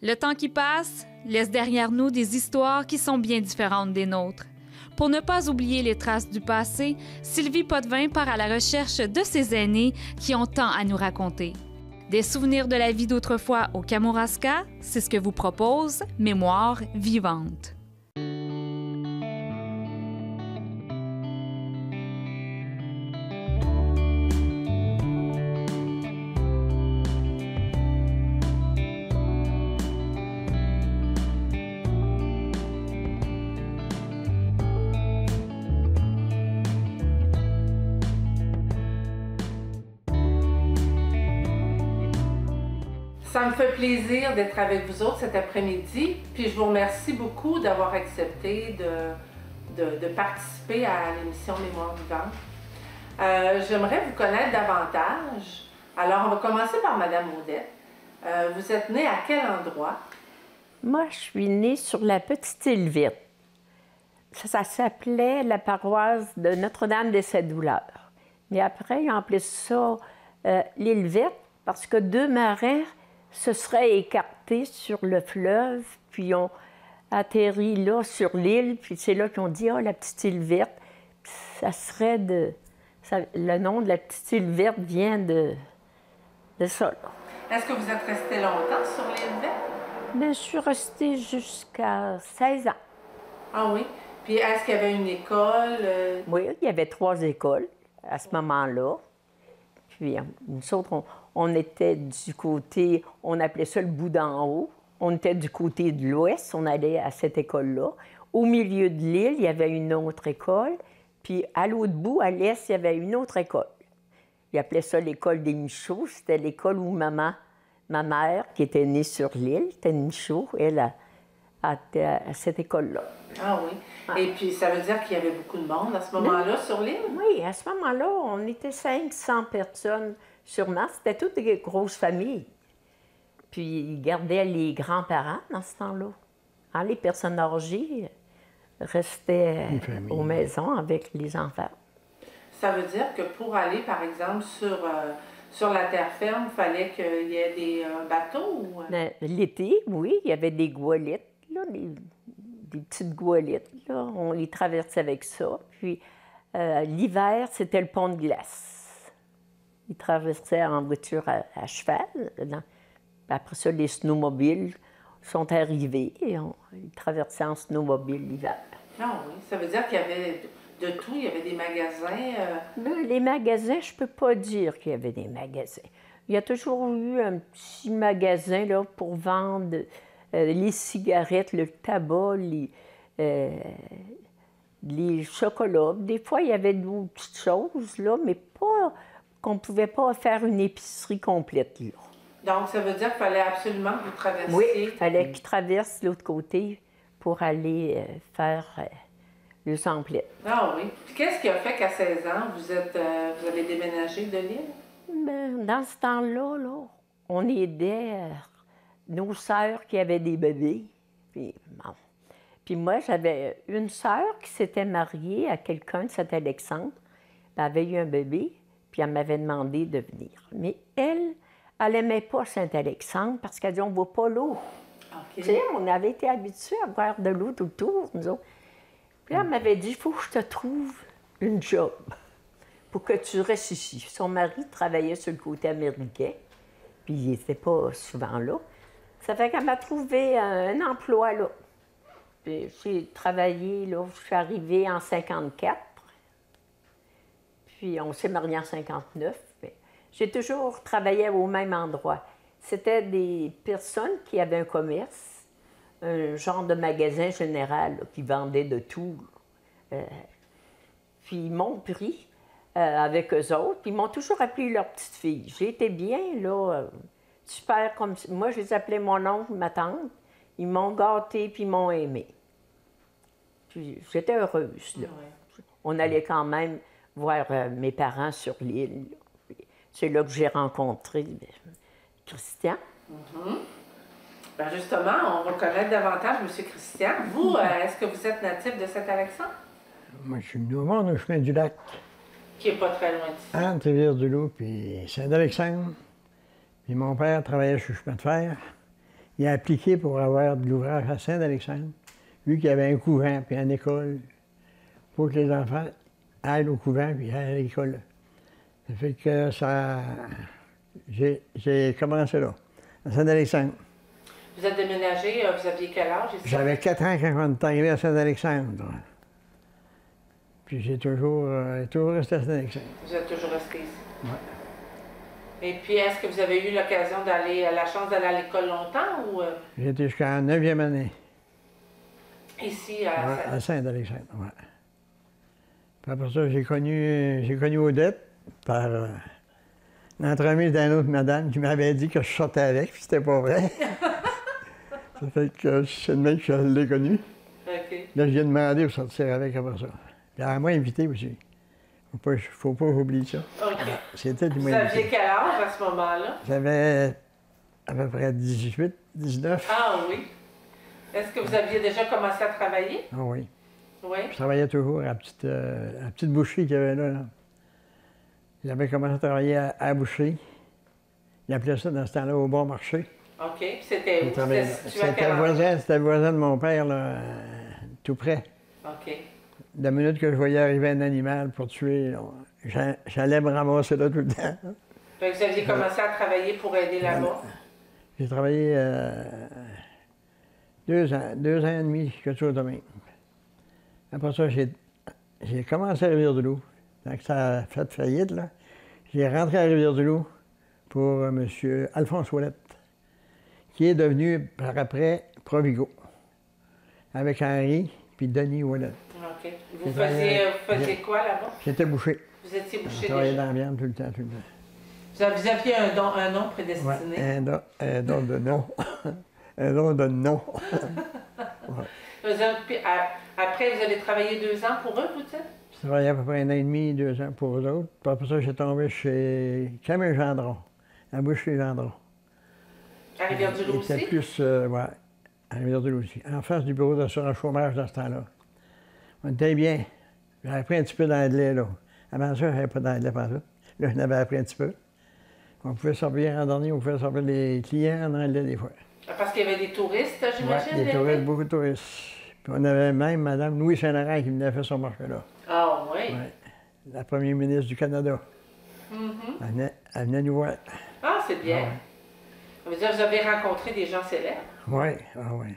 Le temps qui passe laisse derrière nous des histoires qui sont bien différentes des nôtres. Pour ne pas oublier les traces du passé, Sylvie Potvin part à la recherche de ses aînés qui ont tant à nous raconter. Des souvenirs de la vie d'autrefois au Kamouraska, c'est ce que vous propose Mémoire vivante. Ça me fait plaisir d'être avec vous autres cet après-midi, puis je vous remercie beaucoup d'avoir accepté de participer à l'émission Mémoire vivante. J'aimerais vous connaître davantage. Alors, on va commencer par Madame Audette. Vous êtes née à quel endroit? Moi, je suis née sur la Petite Île Verte. Ça s'appelait la paroisse de Notre-Dame des Sept Douleurs. Mais après, ils ont appelé ça l'Île Verte parce que deux marins se seraient écartés sur le fleuve, puis ont atterri là sur l'île, puis c'est là qu'ils ont dit « Ah, la Petite Île Verte ». Ça serait le nom de la Petite Île Verte vient de ça. Est-ce que vous êtes resté longtemps sur l'île Verte? Bien, je suis restée jusqu'à 16 ans. Ah oui? Puis est-ce qu'il y avait une école? Oui, il y avait 3 écoles à ce moment-là. Puis nous autres, on était du côté, on appelait ça le bout d'en haut. On était du côté de l'ouest, on allait à cette école-là. Au milieu de l'île, il y avait une autre école. Puis à l'autre bout, à l'est, il y avait une autre école. Ils appelaient ça l'école des Michauds. C'était l'école où ma mère, qui était née sur l'île, était Michaud, elle était à cette école-là. Ah oui. Et puis, ça veut dire qu'il y avait beaucoup de monde à ce moment-là sur l'île? Oui, à ce moment-là, on était 500 personnes sûrement. C'était toutes des grosses familles. Puis, ils gardaient les grands-parents dans ce temps-là. Hein, les personnes âgées restaient aux maisons avec les enfants. Ça veut dire que pour aller, par exemple, sur la terre ferme, il fallait qu'il y ait des bateaux? Ou... L'été, oui, il y avait des goélettes, là, des petites goélettes, là. On les traversait avec ça. Puis l'hiver, c'était le pont de glace. Ils traversaient en voiture à cheval. Après ça, les snowmobiles sont arrivés et ils traversaient en snowmobile l'hiver. Ah oui, ça veut dire qu'il y avait de tout, il y avait des magasins? Les magasins, je peux pas dire qu'il y avait des magasins. Il y a toujours eu un petit magasin là, pour vendre les cigarettes, le tabac, les chocolats. Des fois, il y avait d'autres petites choses, là, mais pas qu'on ne pouvait pas faire une épicerie complète. Là. Donc, ça veut dire qu'il fallait absolument que vous traversiez? Oui, il fallait qu'ils traversent l'autre côté pour aller faire le samplet. Ah oui. Puis qu'est-ce qui a fait qu'à 16 ans, vous avez déménagé de l'île? Ben, dans ce temps-là, là, on aidait nos sœurs qui avaient des bébés. Puis, bon. Puis moi, j'avais une sœur qui s'était mariée à quelqu'un de Saint-Alexandre. Elle avait eu un bébé, puis elle m'avait demandé de venir. Mais elle n'aimait pas Saint-Alexandre parce qu'elle dit « on ne voit pas l'eau. Okay. » Tu sais, on avait été habitués à voir de l'eau tout autour, nous autres. Puis là, elle m'avait dit « il faut que je te trouve une job pour que tu restes ici. » Son mari travaillait sur le côté américain, puis il n'était pas souvent là. Ça fait qu'elle m'a trouvé un emploi là. Puis j'ai travaillé là, je suis arrivée en 1954. Puis on s'est mariés en 1959. J'ai toujours travaillé au même endroit. C'était des personnes qui avaient un commerce, un genre de magasin général là, qui vendait de tout. Puis ils m'ont pris avec eux autres, puis ils m'ont toujours appelé leur petite fille. J'ai été bien, là, super comme... Moi, je les appelais mon oncle, ma tante. Ils m'ont gâtée, puis ils m'ont aimée. Puis j'étais heureuse, là. Ouais. On allait quand même voir mes parents sur l'île. C'est là que j'ai rencontré Christian. Mm-hmm. Ben justement, on va connaître davantage M. Christian. Vous, est-ce que vous êtes natif de Saint-Alexandre? Moi, je suis nouveau au chemin du lac. Qui n'est pas très loin d'ici. Entre Rivière-du-Loup puis Saint-Alexandre. Puis mon père travaillait sur le chemin de fer. il a appliqué pour avoir de l'ouvrage à Saint-Alexandre, vu qu'il y avait un couvent puis une école, pour que les enfants aillent au couvent puis aillent à l'école. Ça fait que ça... J'ai commencé là, à Saint-Alexandre. Vous êtes déménagé, vous aviez quel âge ici? J'avais 4 ans quand on est arrivé à Saint-Alexandre. Puis j'ai toujours resté à Saint-Alexandre. Vous êtes toujours resté ici? Oui. Et puis, est-ce que vous avez eu l'occasion la chance d'aller à l'école longtemps ou J'ai été jusqu'à la 9e année. Ici, à À Saint-Alexandre, oui. Puis après ça, j'ai connu Odette par l'entremise d'une autre madame qui m'avait dit que je sortais avec, puis c'était pas vrai. Ça fait que c'est le mec que je l'ai connu. OK. Là, je viens de demander pour sortir avec après ça. Puis elle m'a invité aussi. Faut pas oublier ça. OK. C'était du Vous moins. aviez quel âge à ce moment-là? J'avais à peu près 18, 19. Ah oui. Est-ce que vous aviez déjà commencé à travailler? Ah oui. Oui. Je travaillais toujours à la petite boucherie qu'il y avait là. J'avais commencé à travailler à la boucherie. Ils appelaient ça dans ce temps-là au bon marché. OK. Puis c'était où? C'était situé à quel endroit? C'était le voisin de mon père, là, tout près. OK. La minute que je voyais arriver un animal pour tuer, j'allais me ramasser là tout le temps. Donc, vous aviez commencé à travailler pour aider là-bas? J'ai travaillé 2 ans et demi, quelque chose de même. Après ça, j'ai commencé à Rivière-du-Loup. Quand ça a fait faillite, là, j'ai rentré à Rivière-du-Loup pour M. Alphonse Ouellette, qui est devenu par après Provigo, avec Henri puis Denis Ouellette. OK. Vous faisiez quoi là-bas? J'étais bouché. Vous étiez Je bouché travaillais déjà? dans la viande tout le temps, tout le temps. Vous aviez un nom prédestiné? Ouais, un don de nom. Un don de nom. Puis, après, vous avez travaillé 2 ans pour eux, vous dites? Je travaillais à peu près 1 an et demi, 2 ans pour eux autres. Puis après ça, j'ai tombé chez Camille Gendron, à Boucherie Gendron. À Rivière-du-Loup C'était aussi? plus, ouais, à Rivière-du-Loup aussi. En face du bureau d'assurance chômage dans ce temps-là. On était bien. J'ai appris un petit peu d'anglais, là. Avant ça, je n'avais pas d'anglais partout. Là, j'en avais appris un petit peu. On pouvait servir en dernier, on pouvait servir les clients en anglais des fois. Parce qu'il y avait des touristes, j'imagine? Oui, des touristes, beaucoup de touristes. Puis on avait même Mme Louis Saint-Laurent qui venait faire son marché-là. Ah oui? Ouais. La première ministre du Canada. Elle venait nous voir. Ah, c'est bien. Ouais. Ça veut dire que vous avez rencontré des gens célèbres? Oui, ah oui.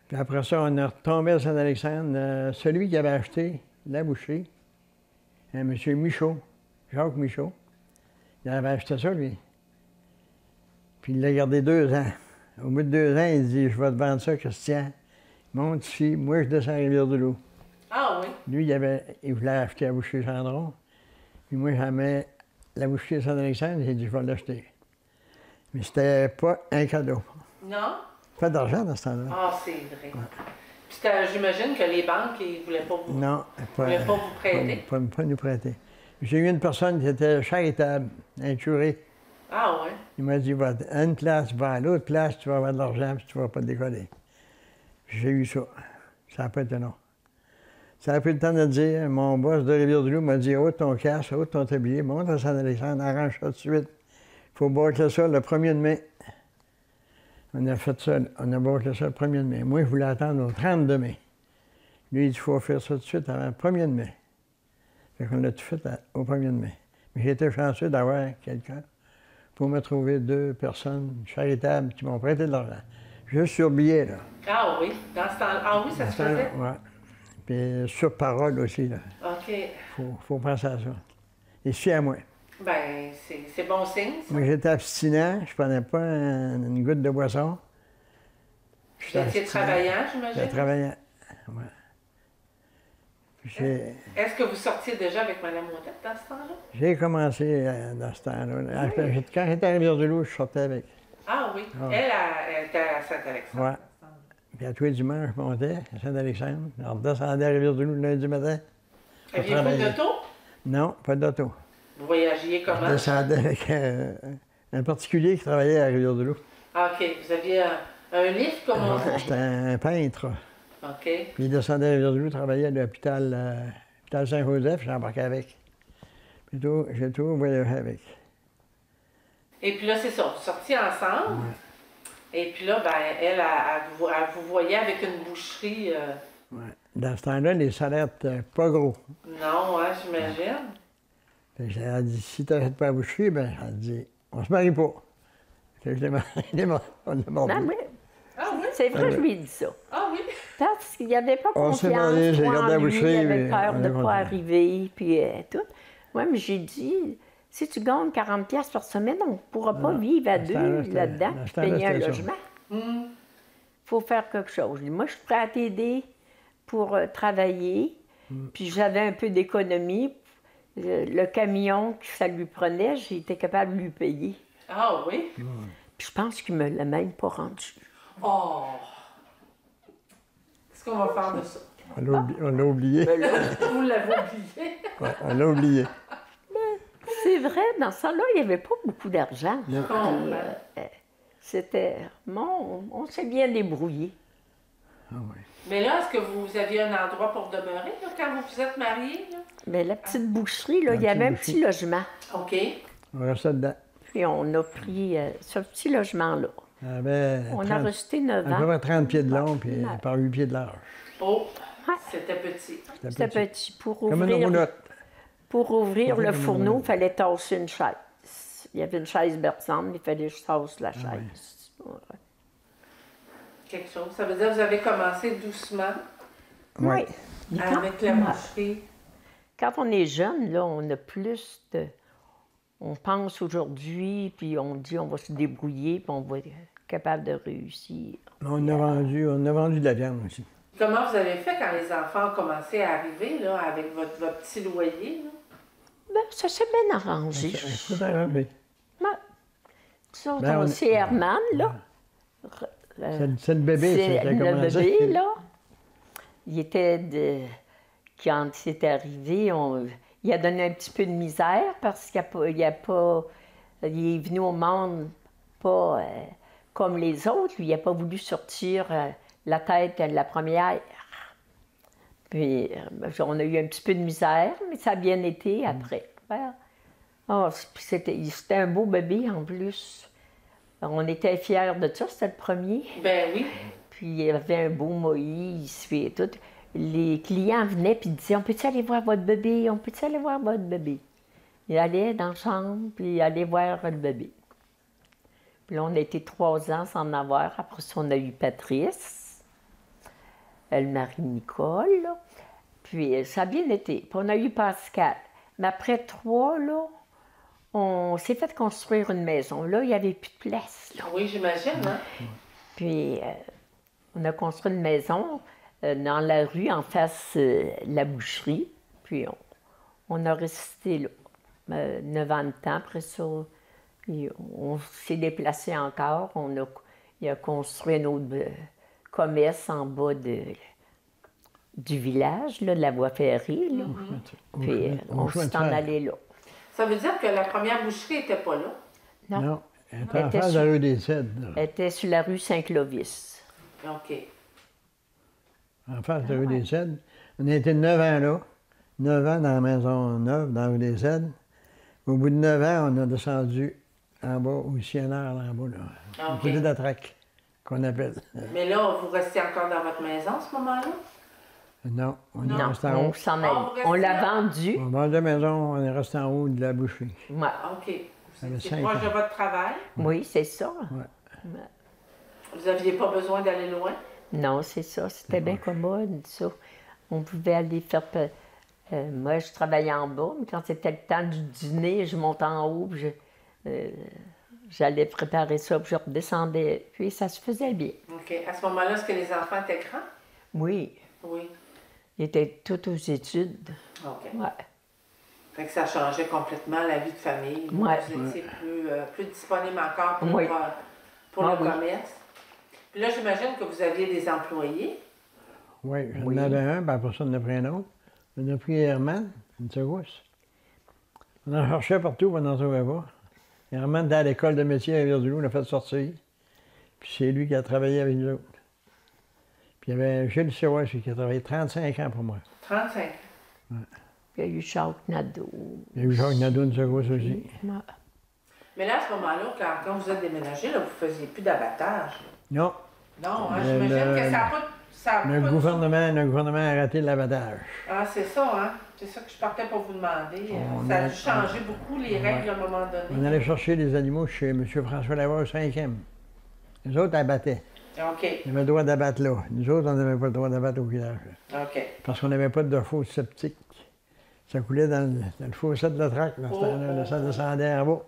Puis après ça, on est retombé à Saint-Alexandre. Celui qui avait acheté la boucherie, M. Michaud, Jacques Michaud, il avait acheté ça, lui. Puis il l'a gardé 2 ans. Au bout de 2 ans, il dit, je vais te vendre ça, Christian. Monte ici, moi je descends à Rivière-du-Loup. Ah oui? Lui, il voulait acheter la boucherie Gendron. Puis moi, j'aimais la boucherie Saint-Alexandre, j'ai dit, je vais l'acheter. Mais c'était pas un cadeau. Non? Pas d'argent dans ce temps-là. Ah, c'est vrai. Puis j'imagine que les banques, ils ne voulaient pas vous, Non, voulaient pas vous prêter. Pas nous prêter. J'ai eu une personne qui était charitable, un curé. Ah oui? Il m'a dit, va à une place, va à l'autre place, tu vas avoir de l'argent, puis tu ne vas pas te décoller. J'ai eu ça. Ça n'a pas été long. Ça a pris le temps de dire, mon boss de Rivière-du-Loup m'a dit, ôte ton casque, ôte ton tablier, monte à Saint-Alexandre, arrange ça tout de suite. Il faut bâcler ça le 1er de mai. On a fait ça, on a bâclé ça le 1er de mai. Moi, je voulais attendre au 30 de mai. Lui, il dit, il faut faire ça tout de suite avant le 1er de mai. Fait qu'on l'a tout fait au 1er de mai. Mais j'ai été chanceux d'avoir quelqu'un pour me trouver 2 personnes charitables qui m'ont prêté de l'argent. Juste sur billet, là. Ah oui? Dans ce temps-là? Ah oui, ça se faisait? Oui. Puis sur parole aussi, là. OK. Faut penser à ça. Et c'est à moi. Bien, c'est bon signe, ça. Moi, j'étais abstinent. Je prenais pas une goutte de boisson. Vous étiez travaillant, j'imagine? J'étais travaillant, oui. Est-ce que vous sortiez déjà avec Mme Odette dans ce temps-là? J'ai commencé dans ce temps-là. Oui. Quand j'étais à Rivière-du-Loup, je sortais avec. Ah oui? Ah. Elle était à Saint-Alexandre. Oui. Puis à tous les dimanches, je montais à Saint-Alexandre. Je redescendais à Rivière-du-Loup le lundi matin. Aviez-vous d'auto? Non, pas d'auto. Vous voyagiez comment? Je descendais avec un particulier qui travaillait à Rivière-du-Loup. Ah, OK. Vous aviez un lift, comme on dit? C'était un peintre. OK. Puis il descendait à Rivière-du-Loup, travaillait à l'hôpital Saint-Joseph, j'embarquais avec. Puis j'ai tout voyagé avec. Et puis là, c'est ça, vous sortiez ensemble. Et puis là, ben, elle vous voyait avec une boucherie. Ouais. Dans ce temps-là, les salaires n'étaient pas gros. Non, ouais, j'imagine. Fait que elle a dit, si tu n'arrêtes pas à boucherie, ben, elle a dit, on se marie pas. Fait que je l'ai marié, on l'a mordu. Non, mais Ah oui? c'est vrai que je lui ai dit ça. Ah oui? Parce qu'il n'y avait pas On s'est confiance. mariés, j'ai moi, gardé la en lui, boucherie, il avait mais peur on de est ne pas content. arriver, puis tout. Moi, mais j'ai dit, si tu gagnes 40$ piastres par semaine, on ne pourra pas vivre à dans ce deux temps-là, c'était- là-dedans, dans ce puis temps-là, payer un c'était ça. logement. Il faut faire quelque chose. Je dis, moi, je suis prêt à t'aider pour travailler, puis j'avais un peu d'économie. Le camion que ça lui prenait, j'ai été capable de lui payer. Ah oui? Puis je pense qu'il ne me l'a même pas rendu. Oh! Qu'est-ce qu'on va faire de ça? On l'a oublié. Mais là, Vous l'avez oublié? Ouais, on l'a oublié. c'est vrai, dans ce temps-là, il n'y avait pas beaucoup d'argent. Non. Puis, c'était... Bon, on s'est bien débrouillé. Ah ouais. Mais là, est-ce que vous aviez un endroit pour demeurer là, quand vous vous êtes mariés? Là? Mais la petite boucherie, là, La il y avait un petite petit logement. OK. On restait dedans. Puis on a pris ce petit logement-là. Elle avait On a 30 resté 9 à peu ans. près 30 pieds de long, puis Ouais. par 8 pieds de large. Oh! Ouais. C'était petit. C'était petit. Pour Comme une ouvrir, roulotte. pour ouvrir Comme le une fourneau, roulotte. il fallait tasser une chaise. Il y avait une chaise berçante, il fallait que je tasse la chaise. Ouais. Quelque chose. Ça veut dire que vous avez commencé doucement Oui. avec la boucherie. Quand on est jeune, là, on a plus de... On pense aujourd'hui, puis on dit on va se débrouiller, puis on va être capable de réussir. On a vendu de la viande aussi. Comment vous avez fait quand les enfants ont commencé à arriver là, avec votre petit loyer? Là? Ben, ça s'est bien arrangé. C'est arrangé. Ouais. Nous autres, Ben, c'est Herman, là. C'est le bébé, C'est c'était le commencé. bébé, là. Il était de... Quand c'est arrivé, il a donné un petit peu de misère parce qu'il il est venu au monde pas comme les autres. Lui, il n'a pas voulu sortir la tête de la première. Puis, on a eu un petit peu de misère, mais ça a bien été après. Ouais. Oh, puis c'était un beau bébé en plus. On était fiers de ça, c'était le premier. Ben oui. Puis il y avait un beau Moïse, et tout. Les clients venaient et disaient, on peut-tu aller voir votre bébé? On peut-tu aller voir votre bébé? Il allait dans la chambre, puis il allait voir le bébé. Puis là, on a été 3 ans sans en avoir. Après ça, on a eu Patrice, le mari de Nicole, là. Puis ça a bien été. Puis on a eu Pascal. Mais après 3, là, on s'est fait construire une maison. Là, il n'y avait plus de place, là. Oui, j'imagine, hein? Puis, on a construit une maison dans la rue, en face de la boucherie. Puis, on a resté là 9 ans de temps. Après ça, on s'est déplacé encore. Il a construit un autre commerce en bas du village, là, de la voie ferrée. Là. Puis, on s'est en allé là. Ça veut dire que la première boucherie n'était pas là? Non. Elle était Elle en était face de sur- la rue des Cèdres. là. Elle était sur la rue Saint-Clovis. OK. En face de la rue des Cèdres. On a été 9 ans là. 9 ans dans la maison neuve, dans la rue des Cèdres. Au bout de 9 ans, on a descendu en bas, au Siennaire, là en bas, là. Ah, Au OK. côté de la traque, qu'on appelle. Mais là, vous restiez encore dans votre maison à ce moment-là? Non, on est Non, resté en on haut. s'en Ah, allait. vous On l'a restez là? vendu. On vend la maison, on est resté en haut de la boucherie. Ouais. OK. Vous avait étiez 5 proche de ans. votre travail. Oui, c'est ça. Vous n'aviez pas besoin d'aller loin. Non, c'est ça. C'était bien commode, ça. On pouvait aller faire... moi, je travaillais en bas, mais quand c'était le temps du dîner, je montais en haut, puis j'allais préparer ça, puis je redescendais. Puis ça se faisait bien. OK. À ce moment-là, est-ce que les enfants étaient grands? Oui. Oui. Ils étaient tous aux études. OK. Ouais. Fait que ça changeait complètement la vie de famille. Ouais. Vous étiez plus disponible encore pour, Oui. pour Ah le oui. commerce. Puis là, j'imagine que vous aviez des employés. Oui, j'en avais un, puis après ça, on en a pris un autre. On a pris Herman, une secousse. On en cherchait partout, mais on n'en trouvait pas. Herman était à l'école de métier à Rivière-du-Loup, on l'a fait sortir. Puis c'est lui qui a travaillé avec nous autres. Puis il y avait Gilles Sirois qui a travaillé 35 ans pour moi. 35. Il y a eu Jacques Nadeau. Il y a eu Jacques Nadeau, une secousse aussi. Ouais. Mais là, à ce moment-là, quand vous êtes déménagé, là, vous ne faisiez plus d'abattage. Non. Non, hein, j'imagine que ça n'a pas... Le gouvernement a arrêté l'abattage. Ah, c'est ça, hein? C'est ça que je partais pour vous demander. Ça a dû changer beaucoup les règles à un moment donné. On allait chercher les animaux chez M. François Lavoie au 5e. Les autres abattaient. OK. Ils avaient le droit d'abattre là. Nous autres, on n'avait pas le droit d'abattre au village. OK. Parce qu'on n'avait pas de fosse septique. Ça coulait dans le fossé de la traque. Là, ça descendait en bas.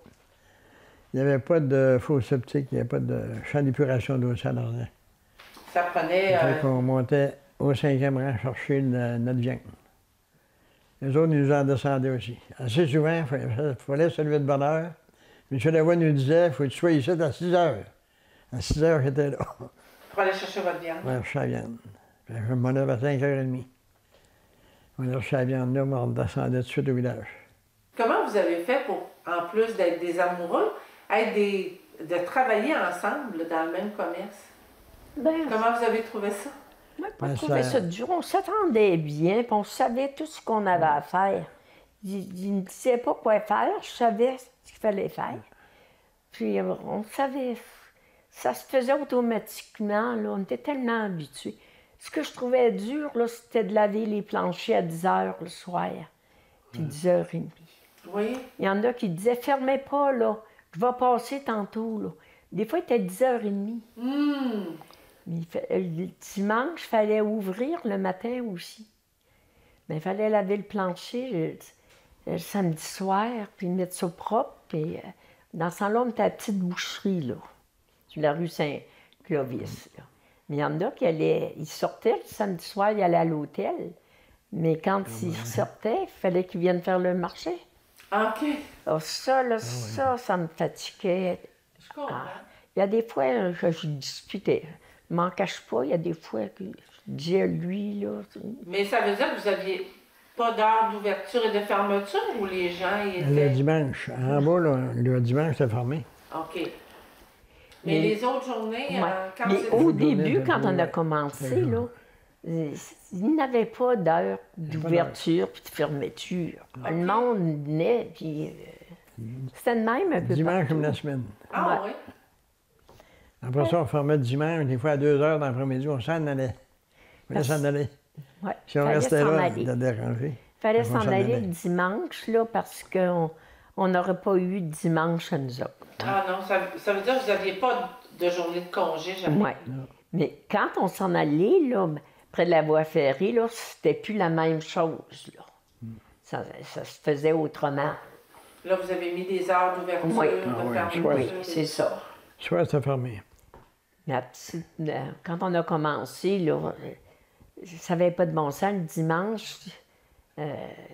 Il n'y avait pas de fosse septique, il n'y avait pas de champ d'épuration d'eau salée. Ça prenait... Fait qu'on montait au 5e rang chercher notre viande. Les autres nous en descendaient aussi. Assez souvent, il fallait se lever de bonne heure. M. Lavoie nous disait, il faut que tu sois ici à 6 heures. À 6 heures, j'étais là. Pour aller chercher votre viande. Pour aller chercher la viande. Fait que je me lève à 5h30. On allait chercher la viande là, on descendait tout de suite au village. Comment vous avez fait pour, en plus d'être des amoureux, de travailler ensemble là, dans le même commerce? Ben, Comment vous avez trouvé ça? on n'a pas trouvé ça dur. On s'attendait bien, puis on savait tout ce qu'on avait à faire. Il ne disait pas quoi faire, je savais ce qu'il fallait faire. Puis on savait, ça se faisait automatiquement, là, on était tellement habitués. Ce que je trouvais dur, là, c'était de laver les planchers à 10 h le soir, puis 10h30. Oui. Il y en a qui disaient, fermez pas, là, je vais passer tantôt, là. Des fois, il était 10h30. Mais le dimanche, il fallait ouvrir le matin aussi. Mais il fallait laver le plancher le samedi soir, puis mettre ça propre. Puis, dans ce temps-là, on était à la petite boucherie, là, sur la rue Saint-Clovis. Là. Mais il y en a qui ils sortaient le samedi soir, ils allaient à l'hôtel. Mais quand ils sortaient, il fallait qu'ils viennent faire le marché. OK. Alors ça, là, ça me fatiguait. Je comprends. Il y a des fois que je disputais. Je m'en cache pas, il y a des fois que je disais à lui, là... Mais ça veut dire que vous n'aviez pas d'heure d'ouverture et de fermeture ou les gens y étaient... Le dimanche. En bas, là, le dimanche, c'était fermé. OK. Mais les autres journées, quand Mais c'était... au début, quand on a commencé, là, il n'avait pas d'heure d'ouverture puis de fermeture. Le monde venait, puis... c'était de même un peu Dimanche partout. comme la semaine. Ah oui? Après ça, on fermait le dimanche, des fois à 2 h dans l'après-midi, on s'en allait. On fallait s'en aller. Ouais. Si on Fallait restait s'en là, aller. de déranger. Il fallait on s'en aller le dimanche, là, parce qu'on n'aurait pas eu de dimanche à nous autres. Ah non, ça veut dire que vous n'aviez pas de journée de congé, jamais? Oui. Mais quand on s'en allait, là, près de la voie ferrée, là, c'était plus la même chose, là. Ça se faisait autrement. Là, vous avez mis des heures d'ouverture, Oui. de fermeture. Oui, c'est ça. Soit c'était fermé. Quand on a commencé, là, ça n'avait pas de bon sens. Le dimanche,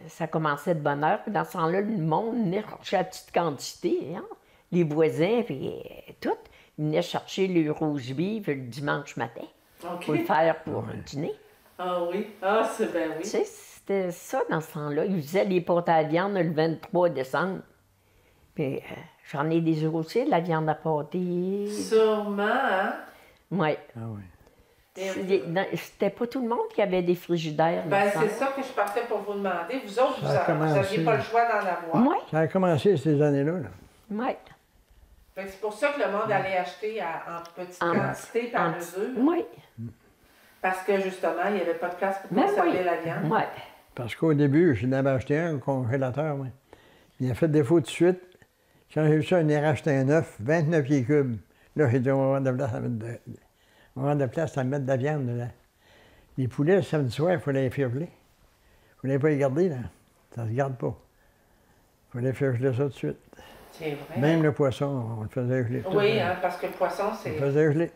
ça commençait de bonne heure. Puis dans ce temps-là, le monde venait chercher à petite quantité. Hein? Les voisins, puis tout. Ils venaient chercher le rouge vive le dimanche matin pour le faire pour dîner. Ah oui? Ah, c'est bien oui. Tu sais, c'était ça dans ce temps-là. Ils faisaient les pâtes à viande le 23 décembre. Puis j'en ai des aussi, de la viande à pâté. Sûrement, hein? Oui. Ah oui. C'était pas tout le monde qui avait des frigidaires. Ben, c'est ça que je partais pour vous demander. Vous autres, vous n'aviez pas le choix d'en avoir. Oui. Ça a commencé ces années-là. Là. Oui. C'est pour ça que le monde allait acheter en petite quantité par mesure. Oui. Parce que justement, il n'y avait pas de place pour conserver la viande. Oui. Parce qu'au début, je n'avais acheté un congélateur, moi. Il a fait défaut tout de suite. Quand j'ai vu ça, il en a racheté un neuf, 29 pieds cubes. Là, j'ai dit, on va avoir de la place à mettre de la viande dedans. Les poulets, le samedi soir, il fallait les faire geler. Il ne fallait pas les garder, là. Ça ne se garde pas. Il fallait faire geler ça tout de suite. C'est vrai. Même le poisson, on le faisait geler. Oui, hein, parce que le poisson, c'est... On le faisait geler.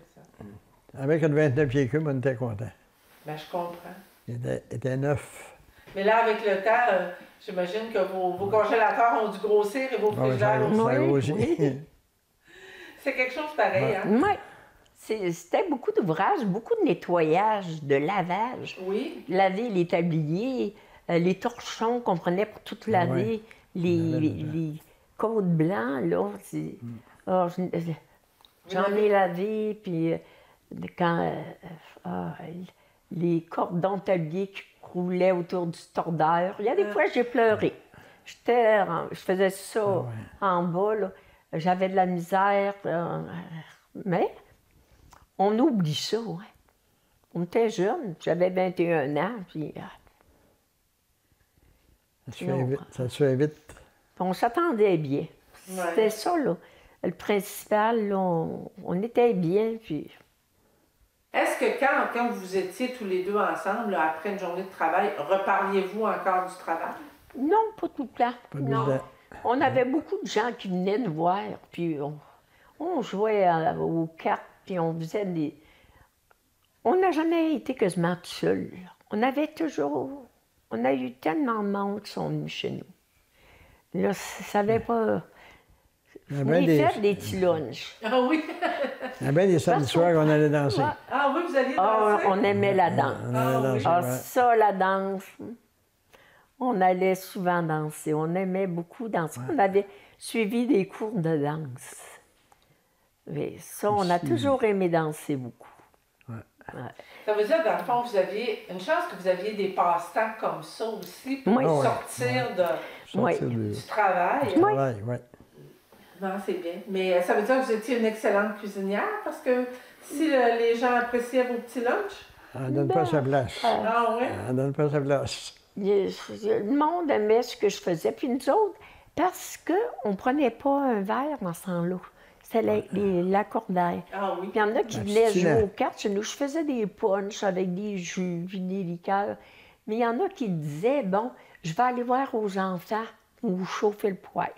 Avec le 29 pieds cubes, on était contents. Ben, je comprends. Il était neuf. Mais là, avec le temps, j'imagine que vos congélateurs ont dû grossir et vos frigidaires aussi. Oui. C'est quelque chose pareil, hein? Oui. C'était beaucoup d'ouvrages, beaucoup de nettoyage, de lavage. Oui. Laver les tabliers, les torchons qu'on prenait pour tout laver, les côtes blancs, là. J'en ai lavé, puis quand les cordons de tablier qui roulaient autour du tordeur, il y a des fois j'ai pleuré. Je faisais ça en bas, là. J'avais de la misère, mais on oublie ça, ouais. On était jeunes, j'avais 21 ans, puis... Ça se fait vite. On s'attendait bien. Ouais. C'était ça, là. Le principal, là, on était bien, puis... Est-ce que quand vous étiez tous les deux ensemble, là, après une journée de travail, reparliez-vous encore du travail? Non, pas tout le temps. Pas tout le Non. temps. On avait beaucoup de gens qui venaient nous voir, puis on jouait aux cartes, puis on faisait des... On n'a jamais été quasiment tout seul. On avait toujours... On a eu tellement de monde qui sont venus chez nous. Là, ça n'avait pas... On Ben a fait des petits lunchs. Ah oui? Il y a bien des samedis soirs qu'on allait danser. Ouais. Ah oui, vous alliez Ah, danser? on aimait la danse. On allait danser, Ah, ouais. ça, la danse. On allait souvent danser. On aimait beaucoup danser. On avait suivi des cours de danse. Mais ça, on a toujours aimé danser beaucoup. Ça veut dire, dans le fond, vous aviez une chance que vous aviez des passe-temps comme ça aussi pour Oui. sortir Oui. Sortir du du travail. travail, oui. Non, c'est bien. Mais ça veut dire que vous étiez une excellente cuisinière parce que si les gens appréciaient vos petits lunchs. Elle ne donne pas sa place. Ah oui? Elle ne donne pas sa place. Le monde aimait ce que je faisais. Puis nous autres, parce qu'on ne prenait pas un verre dans ce temps-là. C'était l'accordaire. Ah oui. Puis il y en a qui venaient Abstinent. jouer aux cartes chez nous. Je faisais des punchs avec des jus, puis des liqueurs. Mais il y en a qui disaient, bon, je vais aller voir aux enfants où chauffer le poêle.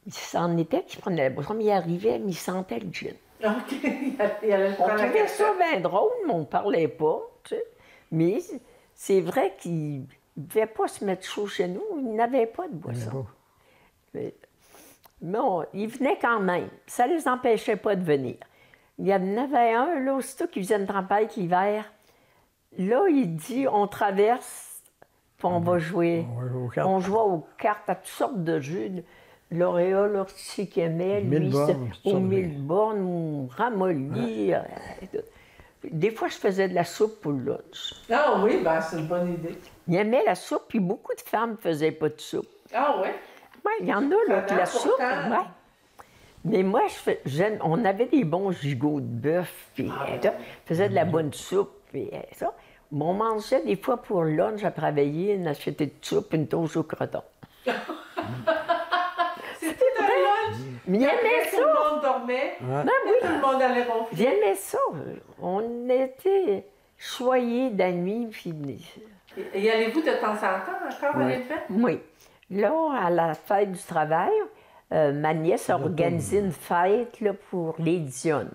C'en était qui prenaient la boisson, mais ils arrivaient, mais ils sentaient le gin. OK. Il allait le On prendre à trouvait ça café. bien drôle, mais on ne parlait pas, tu sais. Mais c'est vrai qu'ils ne pouvaient pas se mettre chaud chez nous. Ils n'avaient pas de Il y en a boisson. pas. Mais ils venaient quand même. Ça ne les empêchait pas de venir. Il y en avait un, là, aussitôt qui faisait une tempête l'hiver. Là, il dit, on traverse, puis on va jouer. On va jouer aux cartes. On jouait aux cartes à toutes sortes de jeux. Lauréat, là, tu sais qu'il aimait, lui, Mille bornes, c'était toutes au sortes de mille bornes, au ramolli. Des fois, je faisais de la soupe pour le lunch. Ah oui, ben c'est une bonne idée. Il aimait la soupe, puis beaucoup de femmes ne faisaient pas de soupe. Ah oui? Oui, il y en a, là, qui la soupe. pourtant. Ouais. Mais moi, on avait des bons gigots de bœuf, puis je faisais de la bonne soupe, puis ça. Mais on mangeait des fois pour le lunch à travailler, une acheté de soupe, une toast au croton. C'était un lunch. Mais il aimait Après, tout ça! le monde dormait. Ben Tout oui, le monde allait ronfler. j'aimais ça. On était choyés de la nuit, puis... Et allez-vous de temps en temps encore à l'événement? Oui. Là, à la fête du travail, ma nièce a organisé une fête là, pour les Dionnes.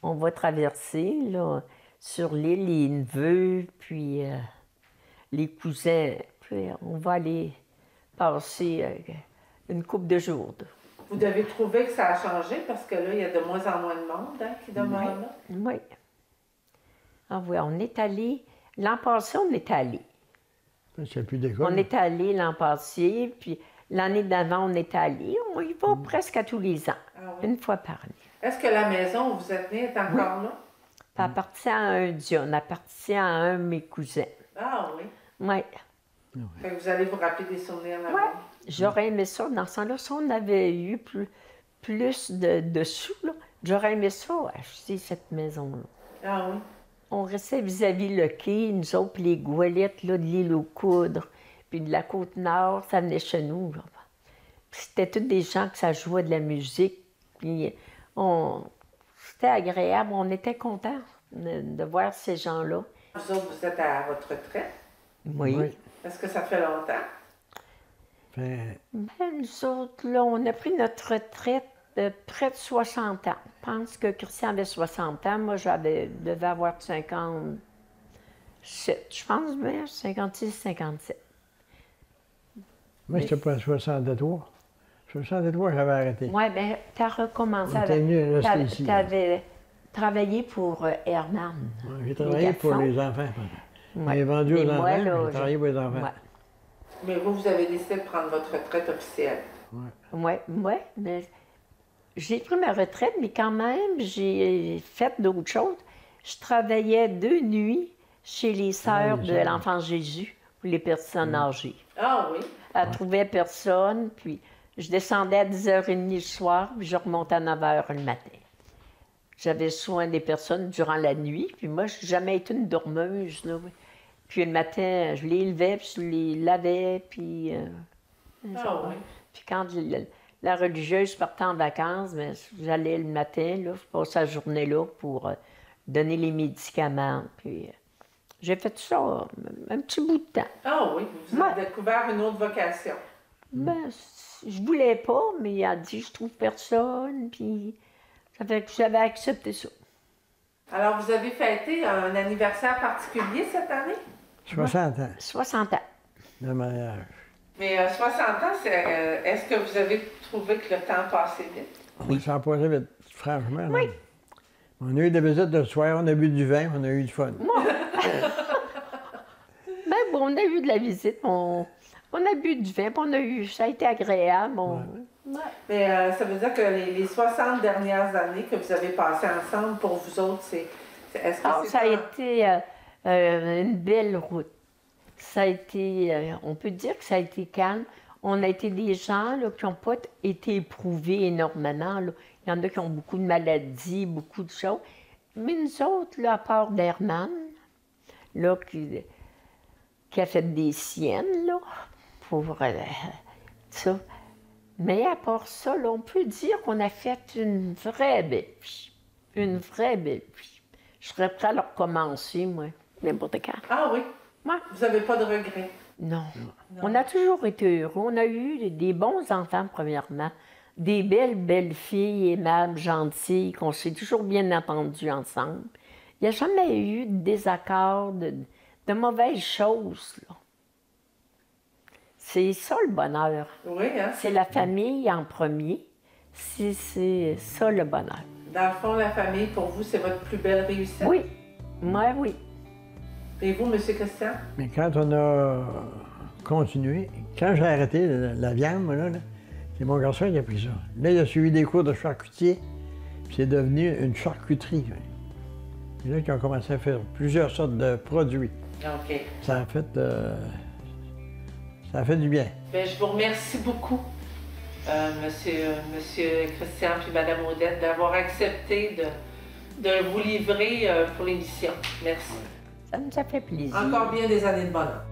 On va traverser là, sur l'île les neveux, puis les cousins. Puis on va aller passer une couple de jours. Vous devez trouver que ça a changé parce que là, il y a de moins en moins de monde hein, qui demeure là. Oui. Ah oui, on est allé... L'an passé, on est allé. Il n'y a plus d'école. On est allé l'an passé, puis l'année d'avant, on est allé. On y va presque à tous les ans, Ah oui. une fois par année. Est-ce que la maison où vous êtes née est encore là? Ça appartient à un Dion, appartient à un de mes cousins. Ah oui. Oui. Fait que vous allez vous rappeler des souvenirs là-bas. Ouais. J'aurais aimé ça. Dans ce temps-là, si on avait eu plus de sous, là, j'aurais aimé ça acheter cette maison-là. Ah oui. On restait vis-à-vis le quai, nous autres, puis les goualettes là, de l'île aux Coudres, puis de la Côte-Nord, ça venait chez nous. Là. Puis c'était tous des gens que ça jouait de la musique, puis c'était agréable, on était contents de voir ces gens-là. Vous autres, vous êtes à votre retraite. Oui. Oui. Est-ce que ça fait longtemps? Fait- Ben, nous autres, là, on a pris notre retraite de près de 60 ans. Je pense que Christian avait 60 ans. Moi, devais avoir 57. Je pense bien, 56, 57. Moi, j'étais pas à 63. 63, j'avais arrêté. Oui, bien, tu as recommencé On était venu rester ici. Tu avais travaillé pour Herman. Ouais, j'ai travaillé pour garçons. les enfants. Ouais. J'ai vendu Mais aux enfants, moi, mais là, j'ai travaillé pour les enfants. Ouais. Mais vous avez décidé de prendre votre retraite officielle. Oui, mais j'ai pris ma retraite, mais quand même, j'ai fait d'autres choses. Je travaillais 2 nuits chez les sœurs les de sœurs. l'Enfant Jésus pour les personnes âgées. Ah oui. Elle trouvait personne, puis Je descendais à 10h30 le soir, puis je remontais à 9h le matin. J'avais soin des personnes durant la nuit, puis moi, je n'ai jamais été une dormeuse, là. Puis le matin, je les levais, puis je les lavais, puis... Ah oui. Puis quand la religieuse partait en vacances, bien, j'allais le matin, là, je passais la journée là pour donner les médicaments. Puis j'ai fait ça un petit bout de temps. Ah oui, vous avez découvert une autre vocation. Ben, je voulais pas, mais il a dit je trouve personne, puis ça fait que j'avais accepté ça. Alors, vous avez fêté un anniversaire particulier cette année? 60 ans 60 ans. de mariage. Mais 60 ans, est-ce que vous avez trouvé que le temps passait vite? Oui. Ça a passé vite, franchement. Oui. On a eu des visites de soir, on a bu du vin, on a eu du fun. Ben bon, on a eu de la visite, on a bu du vin, puis ça a été agréable. Mais ça veut dire que les 60 dernières années que vous avez passées ensemble, pour vous autres, est-ce que ça a été une belle route. Ça a été, on peut dire que ça a été calme. On a été des gens là, qui n'ont pas été éprouvés énormément. Là. Il y en a qui ont beaucoup de maladies, beaucoup de choses. Mais nous autres, là, à part d'Herman, là, qui a fait des siennes, là, pour ça. Mais à part ça, là, on peut dire qu'on a fait une vraie belle vie. Une vraie belle vie. Je serais prête à le recommencer, moi, n'importe quand. Ah oui? Ouais. Vous n'avez pas de regrets? Non. On a toujours été heureux. On a eu des bons enfants, premièrement. Des belles filles, aimables, gentilles, qu'on s'est toujours bien entendus ensemble. Il n'y a jamais eu de désaccord, de mauvaises choses, là. C'est ça le bonheur. Oui, hein? C'est la famille en premier. C'est ça le bonheur. Dans le fond, la famille, pour vous, c'est votre plus belle réussite? Oui. Moi, oui. Et vous, M. Christian? Mais quand on a continué, quand j'ai arrêté la viande, moi, là, c'est mon garçon qui a pris ça. Là, il a suivi des cours de charcutier, puis c'est devenu une charcuterie. Et là, ils ont commencé à faire plusieurs sortes de produits. OK. Ça a fait du bien. Bien, je vous remercie beaucoup, Monsieur Christian puis Madame Odette, d'avoir accepté de vous livrer pour l'émission. Merci. Ça nous a fait plaisir. Encore bien des années de bonheur.